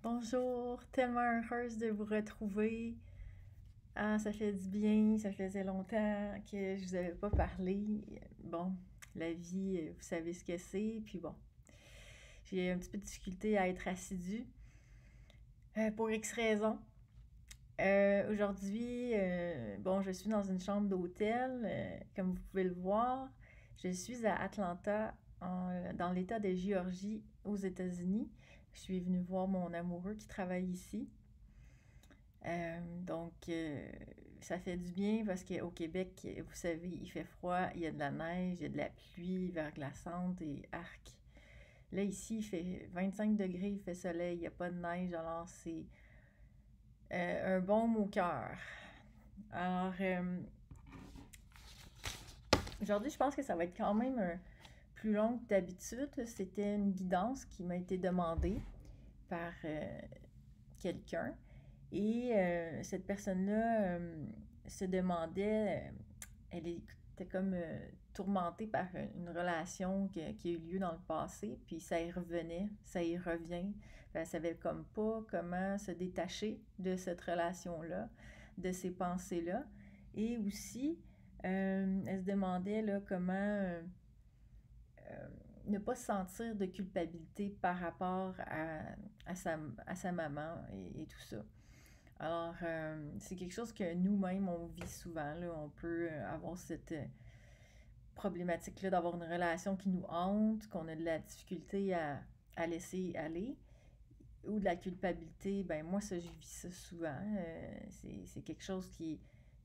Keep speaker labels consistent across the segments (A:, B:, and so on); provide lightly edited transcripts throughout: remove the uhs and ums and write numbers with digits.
A: Bonjour, tellement heureuse de vous retrouver. Ah, ça fait du bien, ça faisait longtemps que je vous avais pas parlé. Bon, la vie, vous savez ce que c'est. Puis bon, j'ai un petit peu de difficulté à être assidue pour X raisons. Aujourd'hui, bon, je suis dans une chambre d'hôtel, comme vous pouvez le voir. Je suis à Atlanta, dans l'État de Géorgie, aux États-Unis. Je suis venue voir mon amoureux qui travaille ici. Donc, ça fait du bien parce qu'au Québec, vous savez, il fait froid, il y a de la neige, il y a de la pluie verglaçante et arc. Là, ici, il fait 25 degrés, il fait soleil, il n'y a pas de neige, alors c'est un baume au cœur. Alors, aujourd'hui, je pense que ça va être quand même plus long que d'habitude. C'était une guidance qui m'a été demandée par quelqu'un. Et cette personne-là se demandait, elle était comme tourmentée par une relation qui a eu lieu dans le passé, puis ça y revenait, ça y revient. Elle savait comme pas comment se détacher de cette relation-là, de ces pensées-là. Et aussi, elle se demandait là, comment euh, ne pas se sentir de culpabilité par rapport à sa maman et tout ça. Alors, c'est quelque chose que nous-mêmes, on vit souvent. Là. On peut avoir cette problématique-là d'avoir une relation qui nous hante, qu'on a de la difficulté à laisser aller, ou de la culpabilité. Ben moi, ça, je vis ça souvent. C'est quelque chose qui est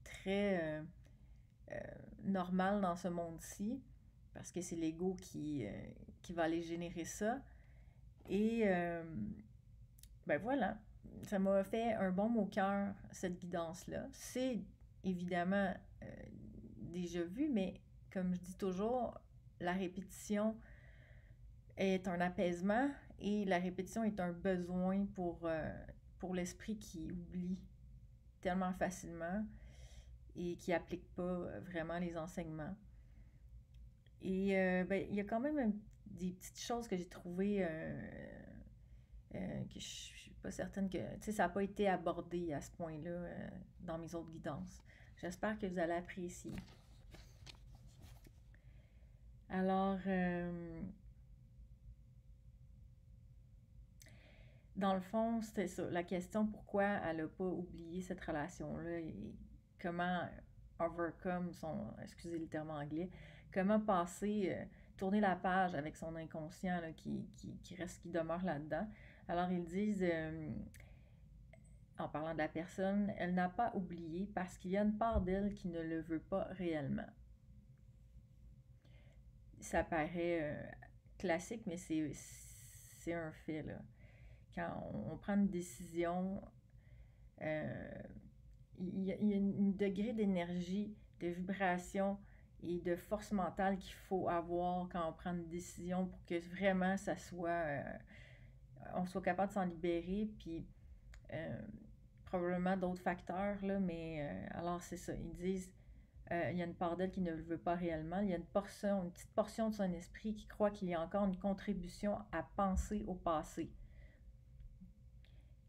A: très euh, normal dans ce monde-ci, parce que c'est l'ego qui va aller générer ça. Et ben voilà, ça m'a fait un bon mot au cœur, cette guidance-là. C'est évidemment euh, déjà vu, mais comme je dis toujours, la répétition est un apaisement et la répétition est un besoin pour l'esprit qui oublie tellement facilement et qui applique pas vraiment les enseignements. Et ben, il y a quand même des petites choses que j'ai trouvées que je suis pas certaine que ça n'a pas été abordé à ce point-là dans mes autres guidances. J'espère que vous allez apprécier. Alors, dans le fond, c'était ça. La question pourquoi elle n'a pas oublié cette relation-là et comment overcome excusez le terme anglais, comment passer, tourner la page avec son inconscient là, qui reste, qui demeure là-dedans. Alors, ils disent, en parlant de la personne, elle n'a pas oublié parce qu'il y a une part d'elle qui ne le veut pas réellement. Ça paraît classique, mais c'est un fait. Là. Quand on prend une décision, euh, il y a un degré d'énergie, de vibration et de force mentale qu'il faut avoir quand on prend une décision pour que vraiment ça soit, on soit capable de s'en libérer, puis euh, probablement d'autres facteurs, là, mais alors c'est ça, ils disent, il y a une part d'elle qui ne le veut pas réellement, il y a une petite portion de son esprit qui croit qu'il y a encore une contribution à penser au passé.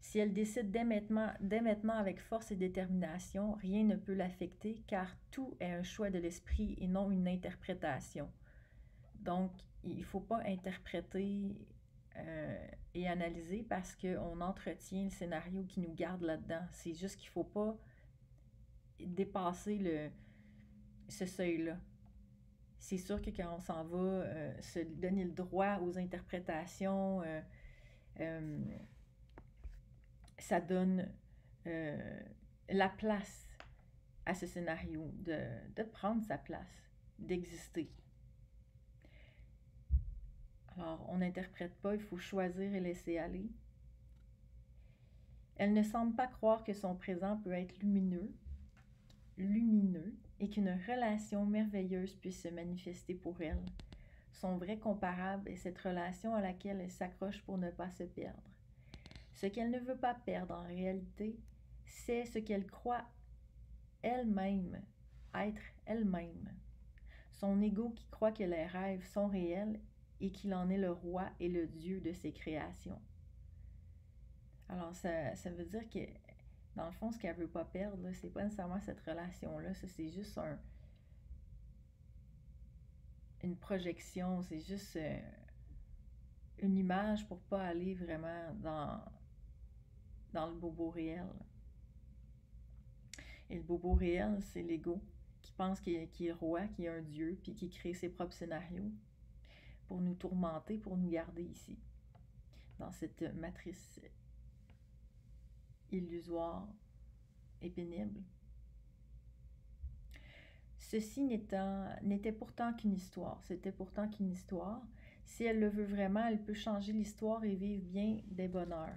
A: Si elle décide dès maintenant avec force et détermination, rien ne peut l'affecter car tout est un choix de l'esprit et non une interprétation. Donc, il ne faut pas interpréter et analyser parce qu'on entretient le scénario qui nous garde là-dedans. C'est juste qu'il ne faut pas dépasser ce seuil-là. C'est sûr que quand on s'en va se donner le droit aux interprétations, euh, ça donne euh, la place à ce scénario, de prendre sa place, d'exister. Alors, on n'interprète pas, il faut choisir et laisser aller. Elle ne semble pas croire que son présent peut être lumineux, et qu'une relation merveilleuse puisse se manifester pour elle. Son vrai comparable est cette relation à laquelle elle s'accroche pour ne pas se perdre. Ce qu'elle ne veut pas perdre en réalité, c'est ce qu'elle croit elle-même être elle-même. Son ego qui croit que les rêves sont réels et qu'il en est le roi et le dieu de ses créations. Alors, ça veut dire que, dans le fond, ce qu'elle veut pas perdre, c'est pas nécessairement cette relation-là. Ça, c'est juste une projection. C'est juste une image pour pas aller vraiment dans le bobo réel. Et le bobo réel, c'est l'ego qui pense qu'il est roi, qu'il est un dieu, puis qui crée ses propres scénarios pour nous tourmenter, pour nous garder ici, dans cette matrice illusoire et pénible. Ceci n'était pourtant qu'une histoire. C'était pourtant qu'une histoire. Si elle le veut vraiment, elle peut changer l'histoire et vivre bien des bonheurs.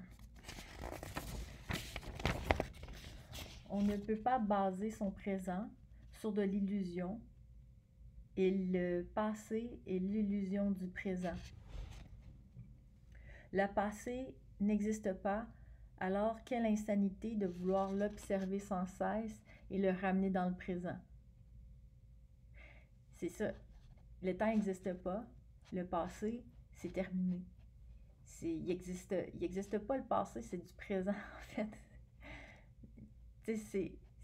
A: On ne peut pas baser son présent sur de l'illusion, et le passé est l'illusion du présent. Le passé n'existe pas, alors quelle insanité de vouloir l'observer sans cesse et le ramener dans le présent. C'est ça. Le temps n'existe pas, le passé, c'est terminé. Il n'existe pas le passé, c'est du présent en fait.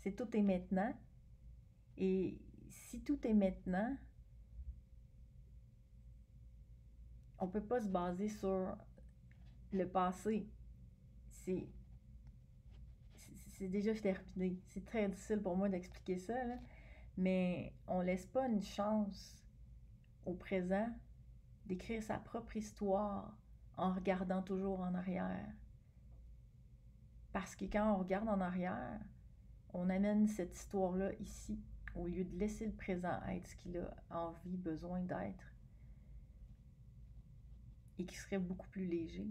A: C'est tout est maintenant. Et si tout est maintenant, on ne peut pas se baser sur le passé. C'est déjà terminé. C'est très difficile pour moi d'expliquer ça, là. Mais on ne laisse pas une chance au présent d'écrire sa propre histoire en regardant toujours en arrière. Parce que quand on regarde en arrière, on amène cette histoire-là ici, au lieu de laisser le présent être ce qu'il a envie, besoin d'être, et qui serait beaucoup plus léger.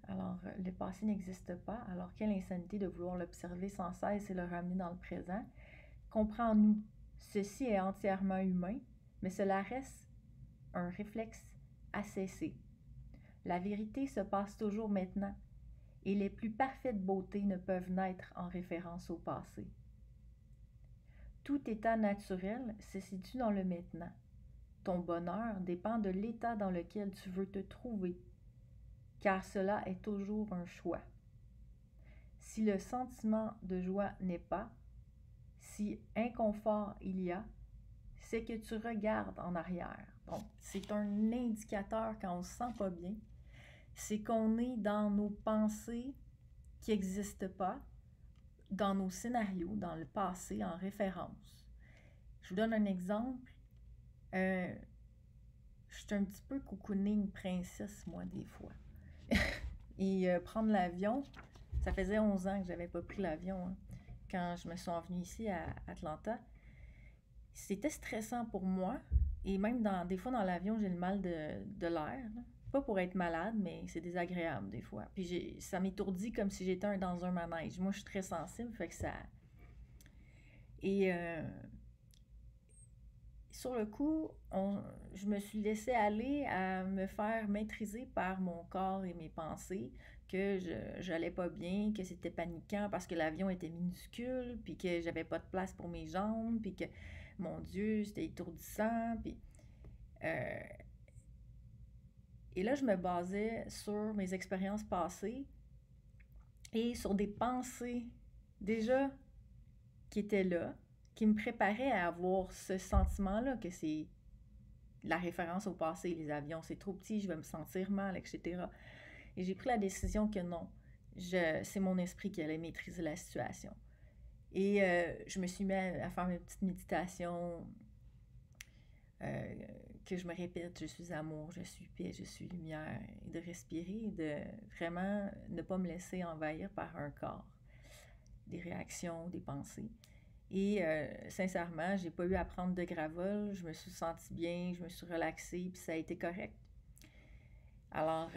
A: Alors, le passé n'existe pas, alors quelle insanité de vouloir l'observer sans cesse et le ramener dans le présent. Comprends-nous, ceci est entièrement humain, mais cela reste un réflexe à cesser. La vérité se passe toujours maintenant, et les plus parfaites beautés ne peuvent naître en référence au passé. Tout état naturel se situe dans le maintenant. Ton bonheur dépend de l'état dans lequel tu veux te trouver, car cela est toujours un choix. Si le sentiment de joie n'est pas, si inconfort il y a, c'est que tu regardes en arrière. Donc, c'est un indicateur quand on ne se sent pas bien. C'est qu'on est dans nos pensées qui n'existent pas, dans nos scénarios, dans le passé, en référence. Je vous donne un exemple. Je suis un petit peu cocooning princesse, moi, des fois. Et prendre l'avion, ça faisait 11 ans que j'avais pas pris l'avion, hein, quand je me suis envenue ici à Atlanta. C'était stressant pour moi, et même des fois dans l'avion, j'ai le mal de l'air, là. Pas pour être malade, mais c'est désagréable des fois. Puis ça m'étourdit comme si j'étais dans un manège. Moi, je suis très sensible, fait que ça... Et sur le coup, je me suis laissée aller à me faire maîtriser par mon corps et mes pensées, que j'allais pas bien, que c'était paniquant parce que l'avion était minuscule, puis que j'avais pas de place pour mes jambes, puis que, mon Dieu, c'était étourdissant, puis... et là, je me basais sur mes expériences passées et sur des pensées déjà qui étaient là, qui me préparaient à avoir ce sentiment-là, que c'est la référence au passé, les avions, c'est trop petit, je vais me sentir mal, etc. Et j'ai pris la décision que non, c'est mon esprit qui allait maîtriser la situation. Et je me suis mis à faire mes petites méditations, que je me répète, je suis amour, je suis paix, je suis lumière, et de respirer, de vraiment ne pas me laisser envahir par un corps, des réactions, des pensées. Et sincèrement, j'ai pas eu à prendre de gravol, je me suis sentie bien, je me suis relaxée, puis ça a été correct. Alors,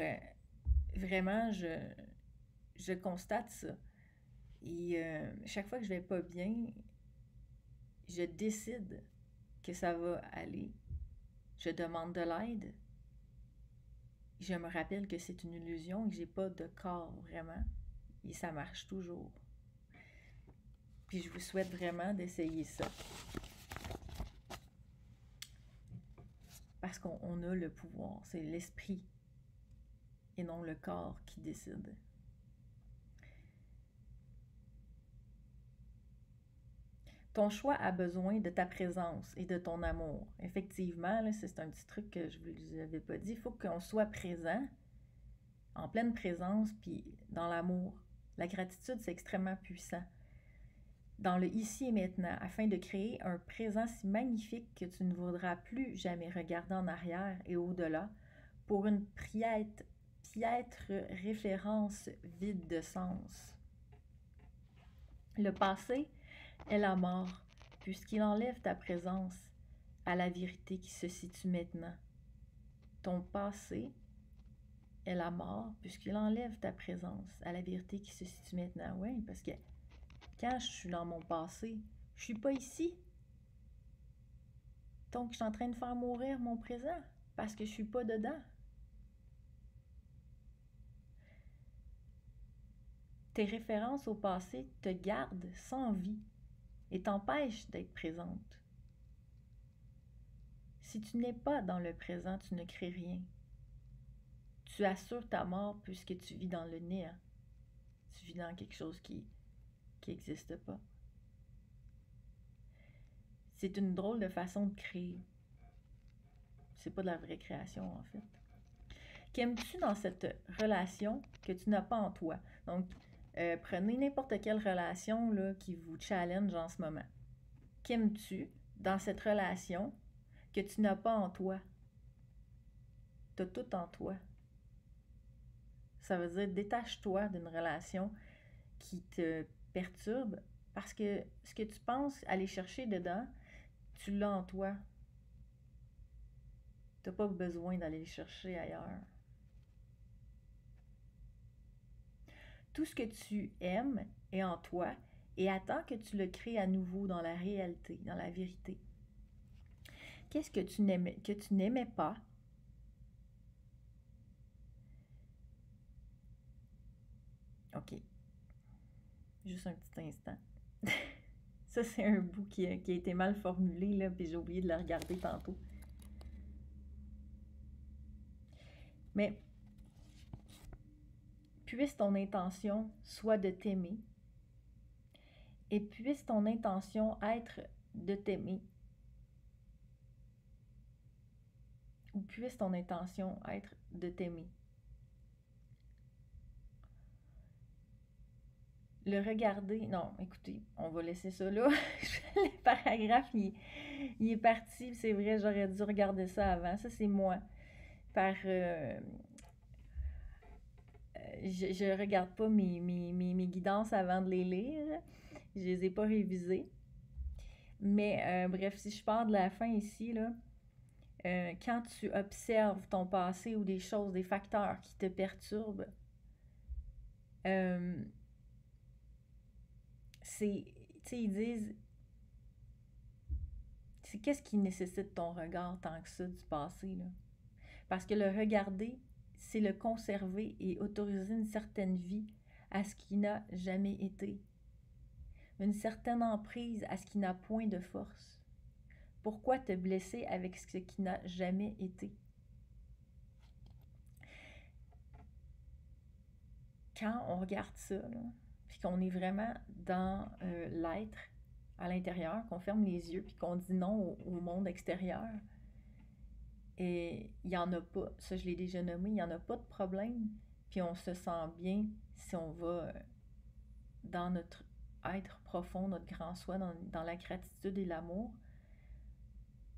A: vraiment, je constate ça. Et chaque fois que je vais pas bien, je décide que ça va aller. Je demande de l'aide. Je me rappelle que c'est une illusion et que j'ai pas de corps vraiment. Et ça marche toujours. Puis je vous souhaite vraiment d'essayer ça. Parce qu'on a le pouvoir. C'est l'esprit et non le corps qui décide. Ton choix a besoin de ta présence et de ton amour. Effectivement, là, c'est un petit truc que je ne vous avais pas dit. Il faut qu'on soit présent, en pleine présence, puis dans l'amour. La gratitude, c'est extrêmement puissant. Dans le ici et maintenant, afin de créer un présent si magnifique que tu ne voudras plus jamais regarder en arrière et au-delà pour une piètre référence vide de sens. Le passé est la mort, puisqu'il enlève ta présence à la vérité qui se situe maintenant. Ton passé est la mort, puisqu'il enlève ta présence à la vérité qui se situe maintenant. Oui, parce que quand je suis dans mon passé, je suis pas ici. Donc, je suis en train de faire mourir mon présent, parce que je suis pas dedans. Tes références au passé te gardent sans vie et t'empêchent d'être présente. Si tu n'es pas dans le présent, tu ne crées rien. Tu assures ta mort puisque tu vis dans le néant. Tu vis dans quelque chose qui n'existe pas. C'est une drôle de façon de créer. C'est pas de la vraie création, en fait. Qu'aimes-tu dans cette relation que tu n'as pas en toi? Donc, prenez n'importe quelle relation là, qui vous challenge en ce moment. Qu'aimes-tu dans cette relation que tu n'as pas en toi? Tu as tout en toi. Ça veut dire détache-toi d'une relation qui te perturbe parce que ce que tu penses aller chercher dedans, tu l'as en toi. Tu n'as pas besoin d'aller le chercher ailleurs. Tout ce que tu aimes est en toi et attends que tu le crées à nouveau dans la réalité, dans la vérité. Qu'est-ce que tu n'aimais pas? OK. Juste un petit instant. Ça, c'est un bout qui a été mal formulé, là, puis j'ai oublié de le regarder tantôt. Mais puisse ton intention soit de t'aimer et puisse ton intention être de t'aimer ou puisse ton intention être de t'aimer. Le regarder, non, écoutez, on va laisser ça là. Le paragraphe, il est parti, c'est vrai, j'aurais dû regarder ça avant. Ça, c'est moi. Je regarde pas mes guidances avant de les lire. Je les ai pas révisées. Mais bref, si je pars de la fin ici, là, quand tu observes ton passé ou des choses, des facteurs qui te perturbent, c'est, tu sais, ils disent, c'est qu'est-ce qui nécessite ton regard tant que ça du passé, là? Parce que le regarder, c'est le conserver et autoriser une certaine vie à ce qui n'a jamais été. Une certaine emprise à ce qui n'a point de force. Pourquoi te blesser avec ce qui n'a jamais été? Quand on regarde ça, là, puis qu'on est vraiment dans l'être à l'intérieur, qu'on ferme les yeux, puis qu'on dit non au monde extérieur, et il n'y en a pas, ça je l'ai déjà nommé, il n'y en a pas de problème, puis on se sent bien si on va dans notre être profond, notre grand soi, dans la gratitude et l'amour,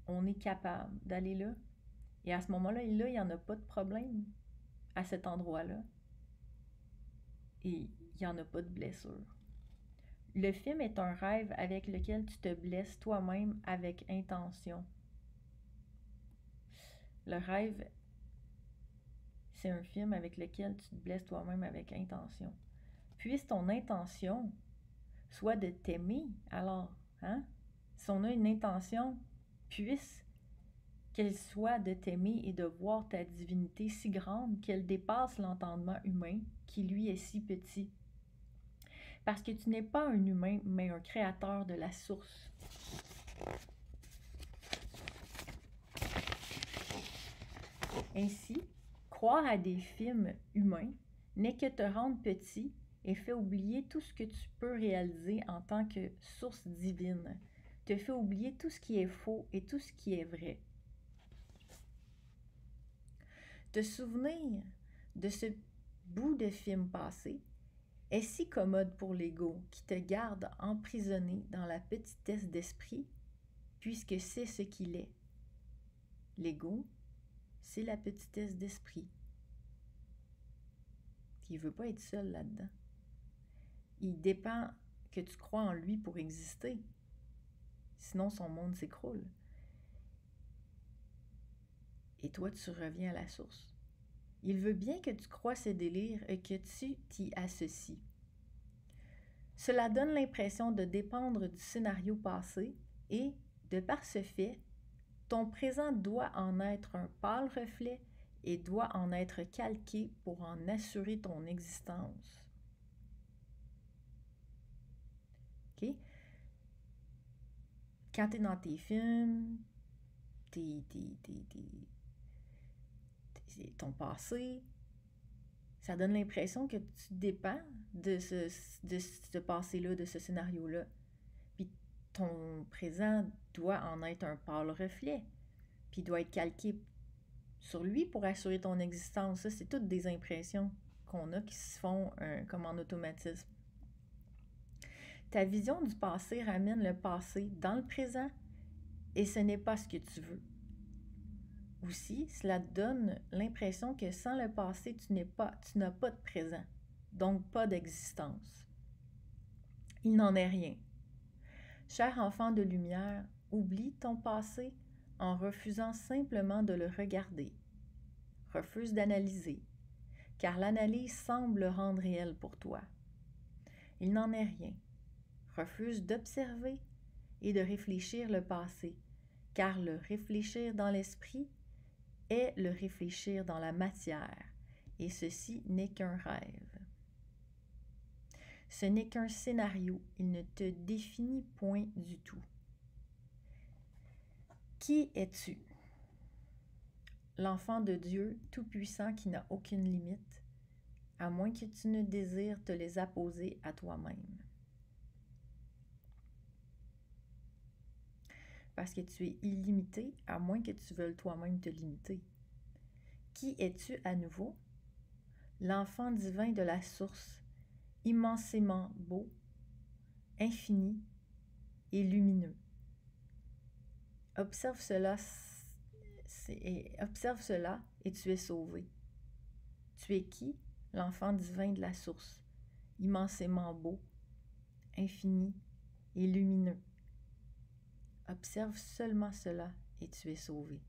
A: on est capable d'aller là. Et à ce moment-là, il n'y en a pas de problème à cet endroit-là. Et il n'y en a pas de blessure. Le film est un rêve avec lequel tu te blesses toi-même avec intention. Le rêve, c'est un film avec lequel tu te blesses toi-même avec intention. Puisse ton intention soit de t'aimer, alors, hein? Si on a une intention, puisse qu'elle soit de t'aimer et de voir ta divinité si grande qu'elle dépasse l'entendement humain qui lui est si petit. Parce que tu n'es pas un humain, mais un créateur de la source. Ainsi, croire à des films humains n'est que te rendre petit et fait oublier tout ce que tu peux réaliser en tant que source divine, te fait oublier tout ce qui est faux et tout ce qui est vrai. Te souvenir de ce bout de film passé est si commode pour l'ego qui te garde emprisonné dans la petitesse d'esprit, puisque c'est ce qu'il est. L'ego, c'est la petitesse d'esprit. Il ne veut pas être seul là-dedans. Il dépend que tu crois en lui pour exister. Sinon, son monde s'écroule. Et toi, tu reviens à la source. Il veut bien que tu crois ses délires et que tu t'y associes. Cela donne l'impression de dépendre du scénario passé et, de par ce fait, ton présent doit en être un pâle reflet et doit en être calqué pour en assurer ton existence. OK? Quand tu es dans tes films, ton passé, ça donne l'impression que tu dépends de ce passé-là, de ce scénario-là. Puis ton présent doit en être un pâle reflet, puis doit être calqué sur lui pour assurer ton existence. Ça, c'est toutes des impressions qu'on a qui se font comme en automatisme. Ta vision du passé ramène le passé dans le présent et ce n'est pas ce que tu veux. Aussi, cela donne l'impression que sans le passé, tu n'as pas de présent, donc pas d'existence. Il n'en est rien. Cher enfant de lumière, oublie ton passé en refusant simplement de le regarder. Refuse d'analyser, car l'analyse semble le rendre réel pour toi. Il n'en est rien. Refuse d'observer et de réfléchir le passé, car le réfléchir dans l'esprit est le réfléchir dans la matière, et ceci n'est qu'un rêve. Ce n'est qu'un scénario, il ne te définit point du tout. Qui es-tu? L'enfant de Dieu tout-puissant qui n'a aucune limite, à moins que tu ne désires te les apposer à toi-même. Parce que tu es illimité, à moins que tu veuilles toi-même te limiter. Qui es-tu à nouveau? L'enfant divin de la source, immensément beau, infini et lumineux. Observe cela et tu es sauvé. Tu es qui? L'enfant divin de la source, immensément beau, infini et lumineux. Observe seulement cela et tu es sauvé.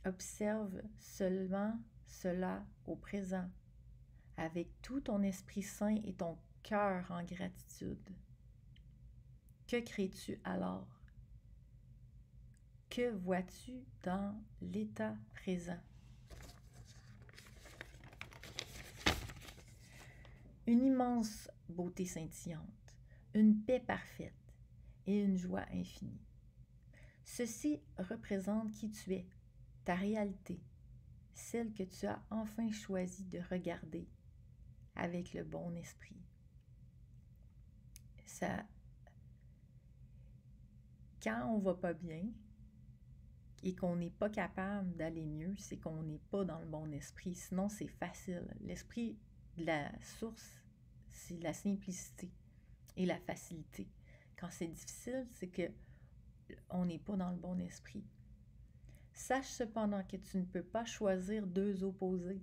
A: Observe seulement cela au présent, avec tout ton esprit saint et ton cœur en gratitude. Que crées-tu alors? Que vois-tu dans l'état présent? Une immense beauté scintillante, une paix parfaite et une joie infinie. Ceci représente qui tu es, ta réalité, celle que tu as enfin choisi de regarder avec le bon esprit. Quand on va pas bien et qu'on n'est pas capable d'aller mieux, c'est qu'on n'est pas dans le bon esprit. Sinon, c'est facile. L'esprit de la source, c'est la simplicité et la facilité. Quand c'est difficile, c'est que on n'est pas dans le bon esprit. Sache cependant que tu ne peux pas choisir deux opposés.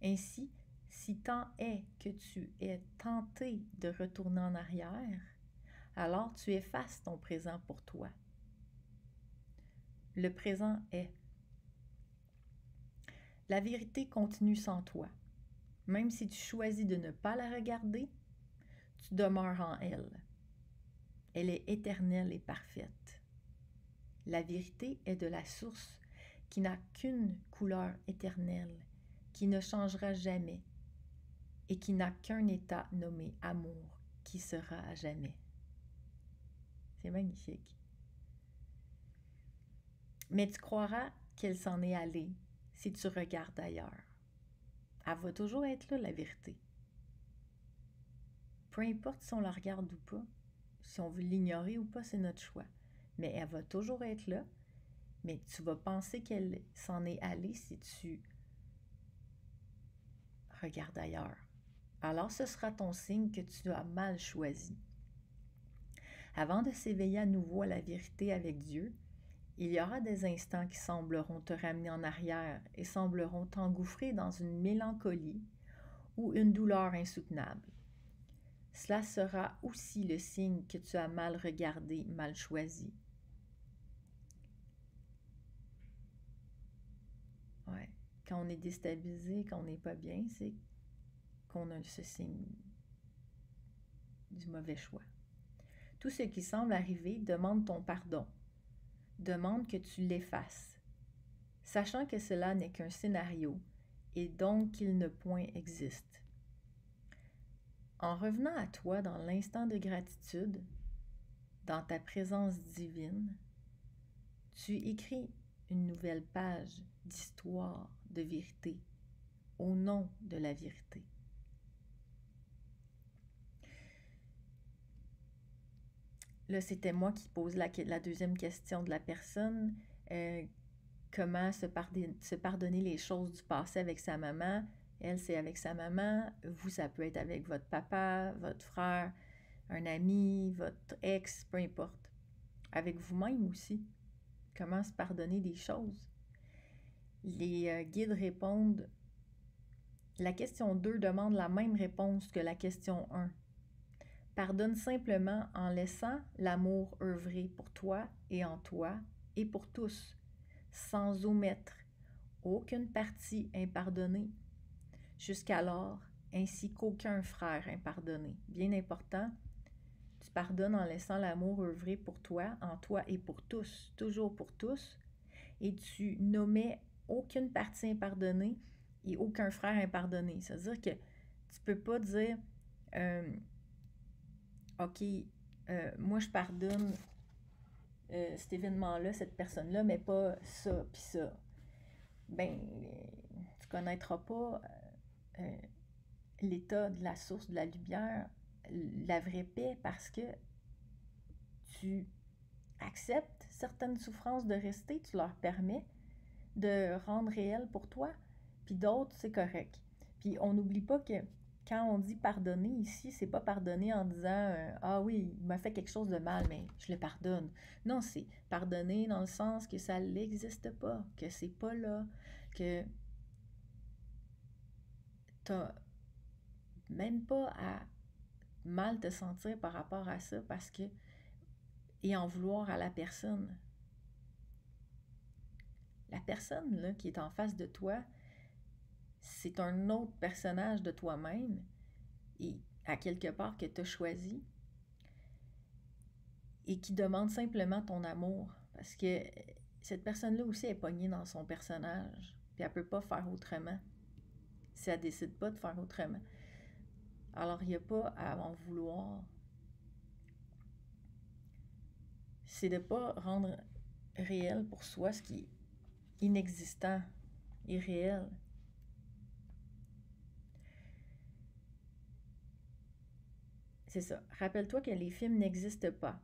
A: Ainsi, si tant est que tu es tenté de retourner en arrière, alors tu effaces ton présent pour toi. Le présent est. La vérité continue sans toi. Même si tu choisis de ne pas la regarder, tu demeures en elle. Elle est éternelle et parfaite. La vérité est de la source qui n'a qu'une couleur éternelle, qui ne changera jamais et qui n'a qu'un état nommé amour qui sera à jamais. C'est magnifique. Mais tu croiras qu'elle s'en est allée si tu regardes ailleurs. Elle va toujours être là, la vérité. Peu importe si on la regarde ou pas, si on veut l'ignorer ou pas, c'est notre choix. Mais elle va toujours être là, mais tu vas penser qu'elle s'en est allée si tu regardes ailleurs. Alors ce sera ton signe que tu as mal choisi. Avant de s'éveiller à nouveau à la vérité avec Dieu, il y aura des instants qui sembleront te ramener en arrière et sembleront t'engouffrer dans une mélancolie ou une douleur insoutenable. Cela sera aussi le signe que tu as mal regardé, mal choisi. Ouais. Quand on est déstabilisé, quand on n'est pas bien, c'est qu'on a ce signe du mauvais choix. Tout ce qui semble arriver demande ton pardon. Demande que tu l'effaces, sachant que cela n'est qu'un scénario et donc qu'il ne point existe. En revenant à toi dans l'instant de gratitude, dans ta présence divine, tu écris une nouvelle page d'histoire, de vérité, au nom de la vérité. Là, c'était moi qui pose la deuxième question de la personne. Comment se pardonner les choses du passé avec sa maman. Elle, c'est avec sa maman. Vous, ça peut être avec votre papa, votre frère, un ami, votre ex, peu importe. Avec vous-même aussi. Comment se pardonner des choses. Les guides répondent. La question 2 demande la même réponse que la question 1. Pardonne simplement en laissant l'amour œuvrer pour toi et en toi et pour tous, sans omettre aucune partie impardonnée, jusqu'alors ainsi qu'aucun frère impardonné. Bien important, tu pardonnes en laissant l'amour œuvrer pour toi, en toi et pour tous, toujours pour tous, et tu n'omets aucune partie impardonnée et aucun frère impardonné. C'est-à-dire que tu peux pas dire OK, moi je pardonne cet événement-là, cette personne-là, mais pas ça puis ça. Ben, tu connaîtras pas l'état de la source de la lumière, la vraie paix, parce que tu acceptes certaines souffrances de rester, tu leur permets de rendre réelles pour toi, puis d'autres, c'est correct. Puis on n'oublie pas que quand on dit pardonner ici, c'est pas pardonner en disant ah oui, il m'a fait quelque chose de mal, mais je le pardonne. Non, c'est pardonner dans le sens que ça n'existe pas, que c'est pas là, que t'as même pas à mal te sentir par rapport à ça parce que et en vouloir à la personne. La personne là, qui est en face de toi, c'est un autre personnage de toi-même et à quelque part que tu as choisi et qui demande simplement ton amour parce que cette personne-là aussi est pognée dans son personnage puis elle peut pas faire autrement si elle décide pas de faire autrement. Alors il n'y a pas à en vouloir. C'est de pas rendre réel pour soi ce qui est inexistant, irréel. C'est ça. Rappelle-toi que les films n'existent pas.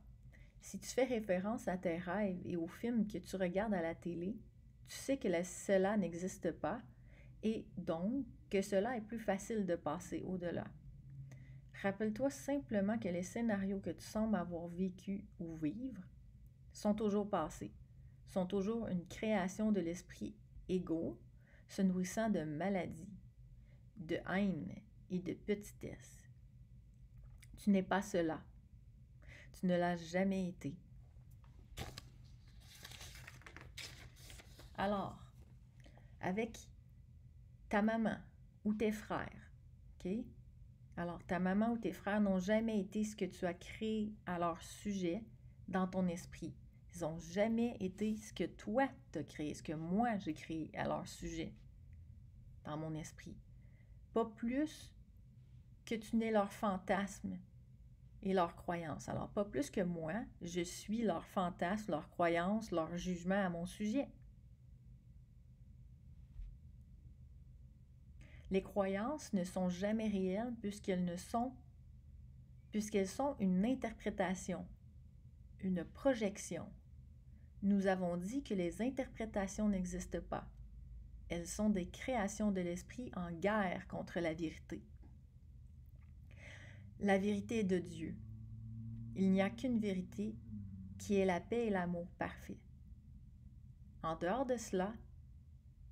A: Si tu fais référence à tes rêves et aux films que tu regardes à la télé, tu sais que cela n'existe pas et donc que cela est plus facile de passer au-delà. Rappelle-toi simplement que les scénarios que tu sembles avoir vécu ou vivre sont toujours passés, sont toujours une création de l'esprit égo, se nourrissant de maladie, de haine et de petitesse. Tu n'es pas cela. Tu ne l'as jamais été. Alors, avec ta maman ou tes frères, OK? Alors, ta maman ou tes frères n'ont jamais été ce que tu as créé à leur sujet dans ton esprit. Ils n'ont jamais été ce que toi t'as créé, ce que moi j'ai créé à leur sujet dans mon esprit. Pas plus que tu n'es leur fantasme et leurs croyances. Alors, pas plus que moi, je suis leurs fantasmes, leurs croyances, leurs jugements à mon sujet. Les croyances ne sont jamais réelles puisqu'elles sont une interprétation, une projection. Nous avons dit que les interprétations n'existent pas. Elles sont des créations de l'esprit en guerre contre la vérité. La vérité est de Dieu. Il n'y a qu'une vérité qui est la paix et l'amour parfait. En dehors de cela,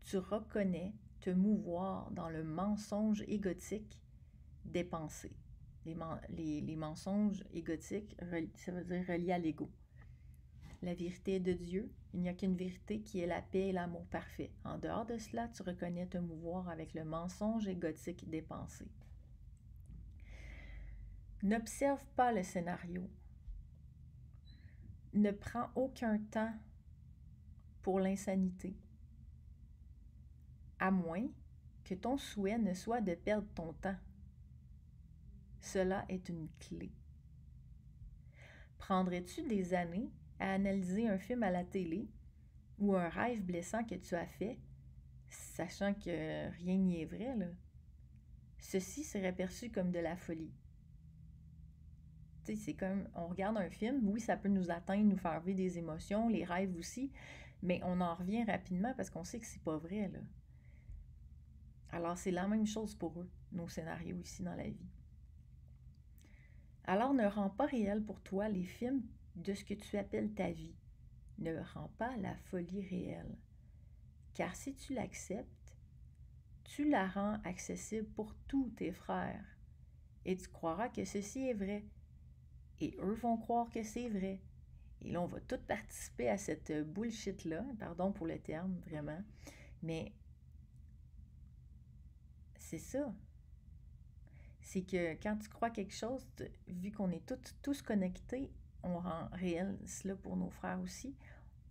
A: tu reconnais te mouvoir dans le mensonge égotique des pensées. Les mensonges égotiques, ça veut dire reliés à l'ego. La vérité est de Dieu. Il n'y a qu'une vérité qui est la paix et l'amour parfait. En dehors de cela, tu reconnais te mouvoir avec le mensonge égotique des pensées. N'observe pas le scénario. Ne prends aucun temps pour l'insanité, à moins que ton souhait ne soit de perdre ton temps. Cela est une clé. Prendrais-tu des années à analyser un film à la télé ou un rêve blessant que tu as fait, sachant que rien n'y est vrai, là? Ceci serait perçu comme de la folie. Tu sais, c'est comme, on regarde un film, oui, ça peut nous atteindre, nous faire vivre des émotions, les rêves aussi, mais on en revient rapidement parce qu'on sait que c'est pas vrai, là. Alors, c'est la même chose pour eux, nos scénarios ici dans la vie. Alors, ne rends pas réel pour toi les films de ce que tu appelles ta vie. Ne rends pas la folie réelle. Car si tu l'acceptes, tu la rends accessible pour tous tes frères. Et tu croiras que ceci est vrai. Et eux vont croire que c'est vrai. Et là, on va tous participer à cette bullshit-là. Pardon pour le terme, vraiment. Mais c'est ça. C'est que quand tu crois quelque chose, vu qu'on est tous connectés, on rend réel cela pour nos frères aussi.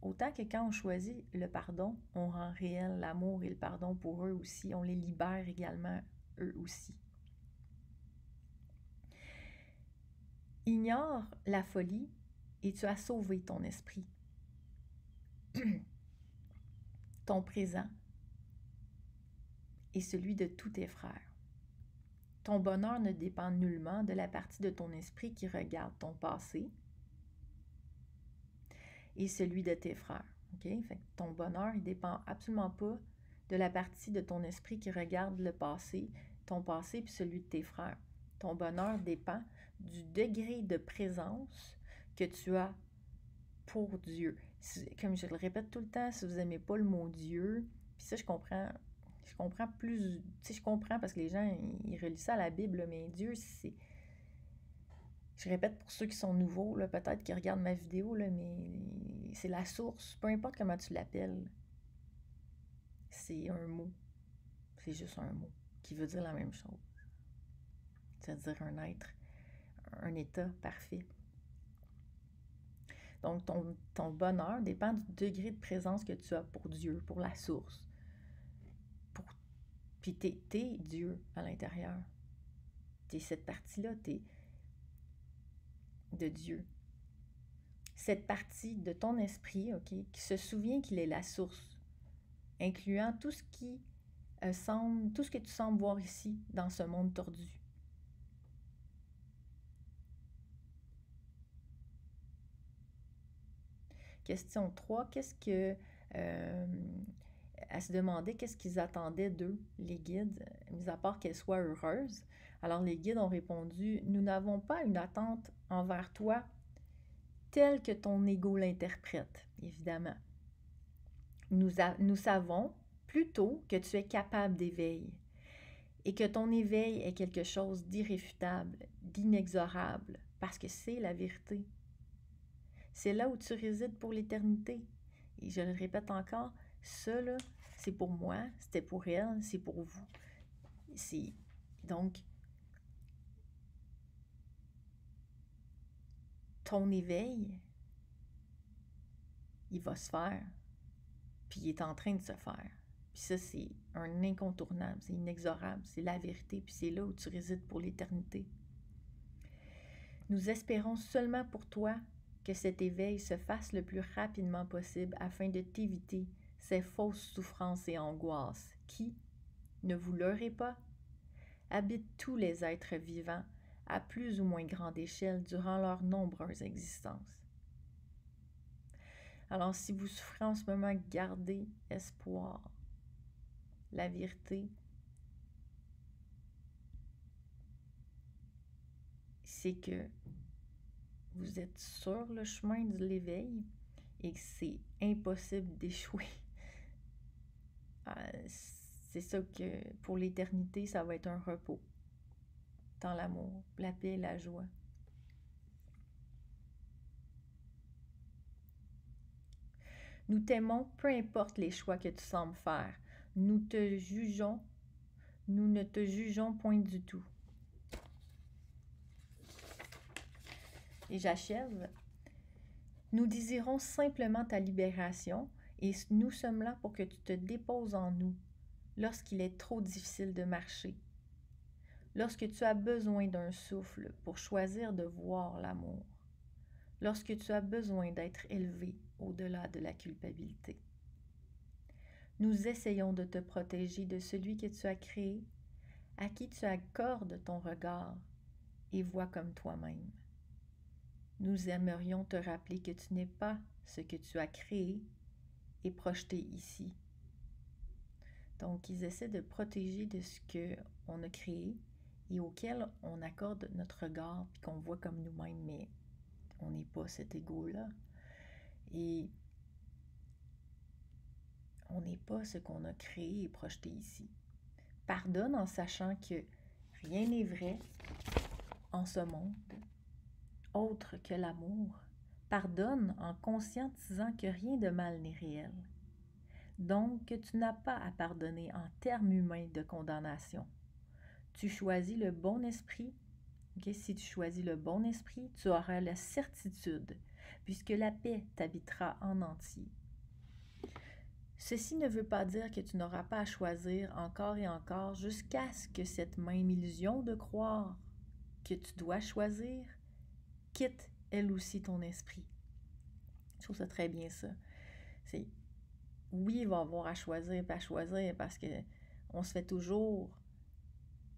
A: Autant que quand on choisit le pardon, on rend réel l'amour et le pardon pour eux aussi. On les libère également, eux aussi. Ignore la folie et tu as sauvé ton esprit, ton présent et celui de tous tes frères. Ton bonheur ne dépend nullement de la partie de ton esprit qui regarde ton passé et celui de tes frères. Okay? Fait que ton bonheur, il dépend absolument pas de la partie de ton esprit qui regarde le passé, ton passé puis celui de tes frères. Ton bonheur dépend du degré de présence que tu as pour Dieu. Comme je le répète tout le temps, si vous n'aimez pas le mot Dieu, puis ça, je comprends plus, tu sais, je comprends parce que les gens, ils relient ça à la Bible, mais Dieu, c'est... Je répète pour ceux qui sont nouveaux, là, peut-être qui regardent ma vidéo, là, mais c'est la source, peu importe comment tu l'appelles. C'est un mot. C'est juste un mot qui veut dire la même chose. C'est-à-dire un être, un état parfait. Donc, ton bonheur dépend du degré de présence que tu as pour Dieu, pour la source. Puis t'es Dieu à l'intérieur. T'es cette partie-là, t'es de Dieu. Cette partie de ton esprit, ok, qui se souvient qu'il est la source, incluant tout ce qui tout ce que tu sembles voir ici dans ce monde tordu. Question 3. Elle se demandait qu'est-ce qu'ils attendaient d'eux, les guides, mis à part qu'elles soient heureuses. Alors les guides ont répondu, nous n'avons pas une attente envers toi telle que ton ego l'interprète, évidemment. Nous savons plutôt que tu es capable d'éveil et que ton éveil est quelque chose d'irréfutable, d'inexorable, parce que c'est la vérité. C'est là où tu résides pour l'éternité. Et je le répète encore, ça, là, c'est pour moi, c'était pour elle, c'est pour vous. Donc, ton éveil, il va se faire, puis il est en train de se faire. Puis ça, c'est un incontournable, c'est inexorable, c'est la vérité, puis c'est là où tu résides pour l'éternité. Nous espérons seulement pour toi que cet éveil se fasse le plus rapidement possible afin de t'éviter ces fausses souffrances et angoisses qui, ne vous leurrez pas, habitent tous les êtres vivants à plus ou moins grande échelle durant leur nombreuse existence. Alors si vous souffrez en ce moment, gardez espoir. La vérité, c'est que vous êtes sur le chemin de l'éveil et que c'est impossible d'échouer. C'est ça que pour l'éternité, ça va être un repos dans l'amour, la paix et la joie. Nous t'aimons peu importe les choix que tu sembles faire. Nous ne te jugeons point du tout. Et j'achève. Nous désirons simplement ta libération et nous sommes là pour que tu te déposes en nous lorsqu'il est trop difficile de marcher, lorsque tu as besoin d'un souffle pour choisir de voir l'amour, lorsque tu as besoin d'être élevé au-delà de la culpabilité. Nous essayons de te protéger de celui que tu as créé, à qui tu accordes ton regard et vois comme toi-même. Nous aimerions te rappeler que tu n'es pas ce que tu as créé et projeté ici. Donc, ils essaient de protéger de ce qu'on a créé et auquel on accorde notre regard puis qu'on voit comme nous-mêmes, mais on n'est pas cet ego-là. Et on n'est pas ce qu'on a créé et projeté ici. Pardonne en sachant que rien n'est vrai en ce monde, autre que l'amour. Pardonne en conscientisant que rien de mal n'est réel. Donc, que tu n'as pas à pardonner en termes humains de condamnation. Tu choisis le bon esprit. Okay? Si tu choisis le bon esprit, tu auras la certitude, puisque la paix t'habitera en entier. Ceci ne veut pas dire que tu n'auras pas à choisir encore et encore jusqu'à ce que cette même illusion de croire que tu dois choisir quitte elle aussi ton esprit. Je trouve ça très bien ça. C'est oui, il va y avoir à choisir parce que on se fait toujours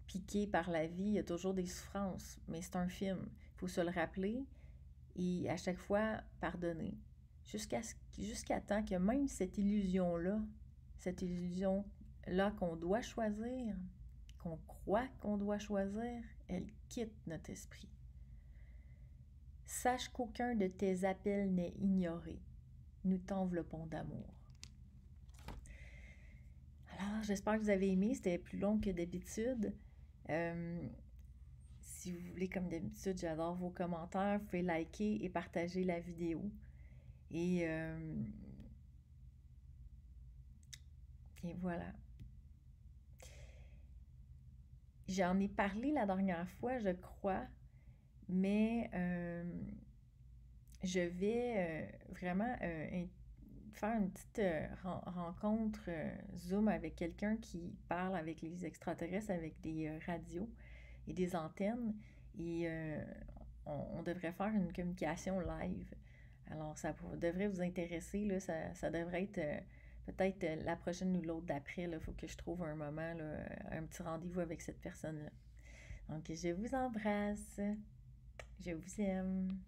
A: piquer par la vie, il y a toujours des souffrances, mais c'est un film. Il faut se le rappeler et à chaque fois pardonner. Jusqu'à temps que même cette illusion-là qu'on doit choisir, qu'on croit qu'on doit choisir, elle quitte notre esprit. Sache qu'aucun de tes appels n'est ignoré. Nous t'enveloppons d'amour. Alors, j'espère que vous avez aimé. C'était plus long que d'habitude. Si vous voulez, comme d'habitude, j'adore vos commentaires. Vous pouvez liker et partager la vidéo. Et voilà. J'en ai parlé la dernière fois, je crois, mais je vais vraiment faire une petite rencontre Zoom avec quelqu'un qui parle avec les extraterrestres, avec des radios et des antennes. Et on devrait faire une communication live. Alors, ça devrait vous intéresser. Là, ça devrait être peut-être la prochaine ou l'autre d'après. Il faut que je trouve un moment, là, un petit rendez-vous avec cette personne-là. Donc, je vous embrasse. Je vous aime.